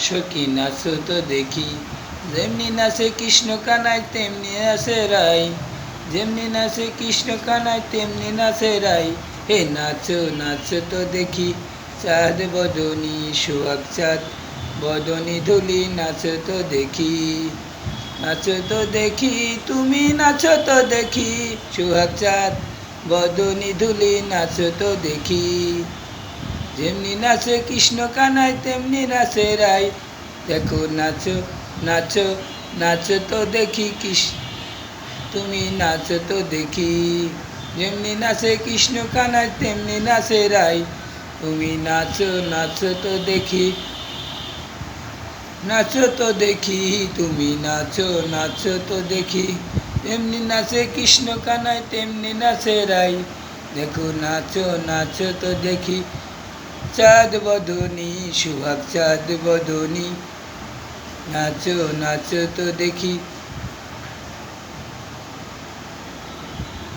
সখী নাচো তো দেখি, যেমনি নাচে কৃষ্ণ কানাই তেমনি নাচে রাই, যেমনি নাচে কৃষ্ণ কানাই তেমনি নাচে রাই। হে নাচো নাচো তো দেখি, চাঁদ বদনি সোহাগ চাঁদ বদনি ধুলি, নাচো তো দেখি। নাচো তো দেখি তুমি নাচো তো দেখি, সোহাগ চাঁদ বদনি ধুলি, নাচো তো দেখি। যেমনি নাচে কৃষ্ণ কানাই তেমনি নাচে রাই, দেখো নাচো নাচো নাচো তো দেখি তুমি নাচো তো দেখি। যেমনি নাচে কৃষ্ণ কানাই তেমনি নাচে রাই, তুমি নাচো নাচো তো দেখি, নাচো তো দেখি তুমি নাচো নাচো তো দেখি। যেমনি নাচে কৃষ্ণ কানাই তেমনি নাচে রাই, দেখো নাচো নাচো তো দেখি। চাঁদ বদনি সোহাগ চাঁদ বদনি, নাচো নাচো তো দেখি।